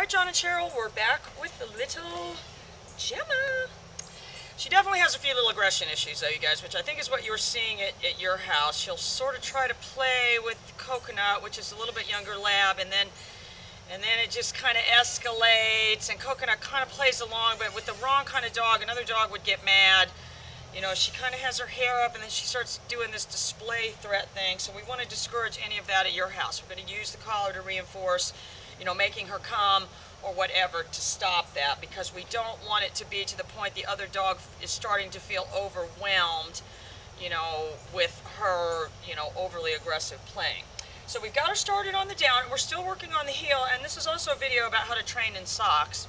Alright, John and Cheryl, we're back with the little Gemma. She definitely has a few little aggression issues though, you guys, which I think is what you were seeing at your house. She'll sort of try to play with Coconut, which is a little bit younger lab, and then it just kind of escalates, and Coconut kind of plays along, but with the wrong kind of dog, another dog would get mad. You know, she kind of has her hair up, and then she starts doing this display threat thing, so we want to discourage any of that at your house. We're going to use the collar to reinforce, you know, making her come or whatever to stop that, because we don't want it to be to the point the other dog is starting to feel overwhelmed, you know, with her, you know, overly aggressive playing. So we've got her started on the down, and we're still working on the heel, and this is also a video about how to train in socks.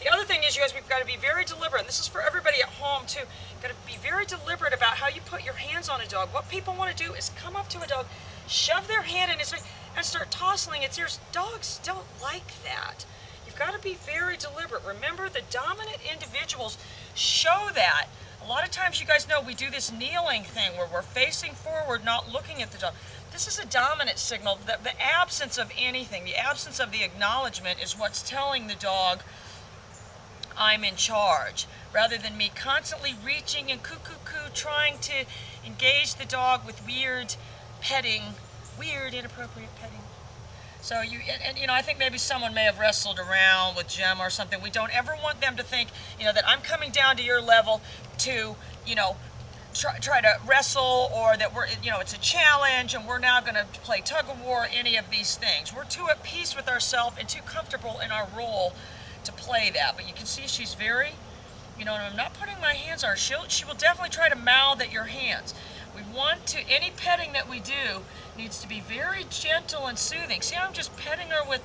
The other thing is, you guys, we've got to be very deliberate, and this is for everybody at home too. You've got to be very deliberate about how you put your hands on a dog. What people want to do is come up to a dog, shove their hand in its face, and start tossing its ears. Dogs don't like that. You've got to be very deliberate. Remember, the dominant individuals show that. A lot of times, you guys know, we do this kneeling thing where we're facing forward, not looking at the dog. This is a dominant signal. The absence of anything, the absence of the acknowledgement is what's telling the dog, I'm in charge, rather than me constantly reaching and coo-coo-coo, trying to engage the dog with weird petting, weird inappropriate petting. So you know, I think maybe someone may have wrestled around with Gemma or something. We don't ever want them to think, you know, that I'm coming down to your level to, you know, try to wrestle, or that we're, you know, it's a challenge and we're now going to play tug of war, any of these things. We're too at peace with ourselves and too comfortable in our role to play that. But you can see she's very, you know, and I'm not putting my hands on her. She will definitely try to mouth at your hands. We want to, any petting that we do needs to be very gentle and soothing. See how I'm just petting her with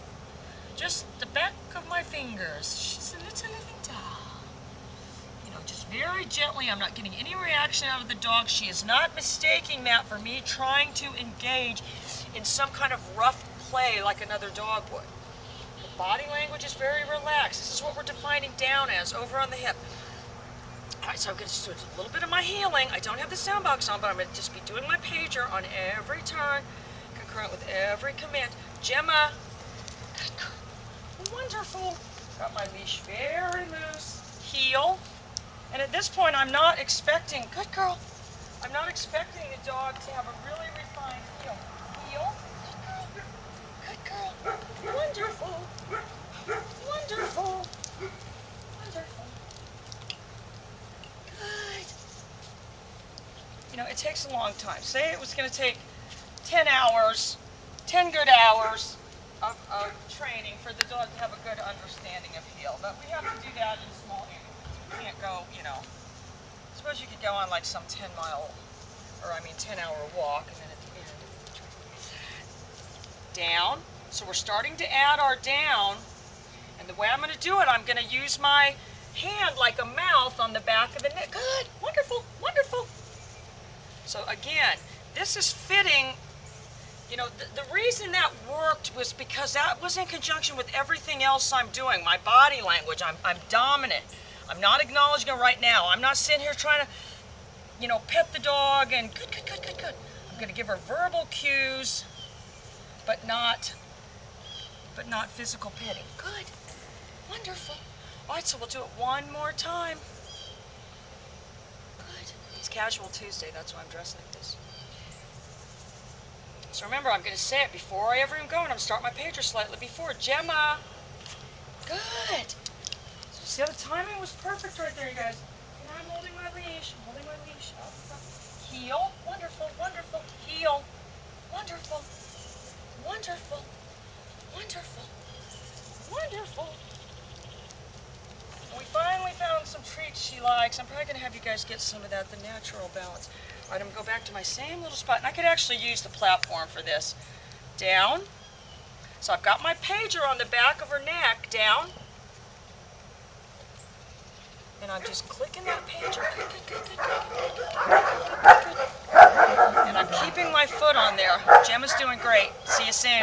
just the back of my fingers. She's a little doll. You know, just very gently. I'm not getting any reaction out of the dog. She is not mistaking that for me trying to engage in some kind of rough play like another dog would. The body language is very relaxed. This is what we're defining down as, over on the hip. Alright, so I'm going to do a little bit of my healing. I don't have the sound box on, but I'm going to just be doing my pager on every turn, concurrent with every command. Gemma, good girl, wonderful. Got my leash very loose. Heel. And at this point, I'm not expecting, good girl, I'm not expecting the dog to have a really refined heel. Heel, good girl, good girl, wonderful, wonderful, wonderful. Good. You know, it takes a long time. Say it was going to take 10 hours, 10 good hours of training for the dog to have a good understanding of heel. But we have to do that in small increments. We can't go, you know, I suppose you could go on like some 10-hour walk, and then at the end, down. So we're starting to add our down. And the way I'm going to do it, I'm going to use my hand like a mouth on the back of the neck. Good, wonderful, wonderful. So again, this is fitting. You know, the reason that worked was because that was in conjunction with everything else I'm doing. My body language, I'm dominant. I'm not acknowledging it right now. I'm not sitting here trying to, you know, pet the dog and good, good, good, good, good. I'm going to give her verbal cues, but not physical petting. Good. Wonderful. All right, so we'll do it one more time. Good. It's Casual Tuesday. That's why I'm dressed like this. So remember, I'm going to say it before I ever even go, and I'm going to start my pager slightly before. Gemma. Good. So see how the timing was perfect right there, you guys. And I'm holding my leash. I'm holding my leash. Heel. Wonderful, wonderful. Heel. Wonderful. Wonderful. Wonderful. Wonderful. We finally found some treats she likes. I'm probably going to have you guys get some of that, the natural balance. All right, I'm going to go back to my same little spot. And I could actually use the platform for this. Down. So I've got my pager on the back of her neck. Down. And I'm just clicking that pager. And I'm keeping my foot on there. Gemma's doing great. See you soon.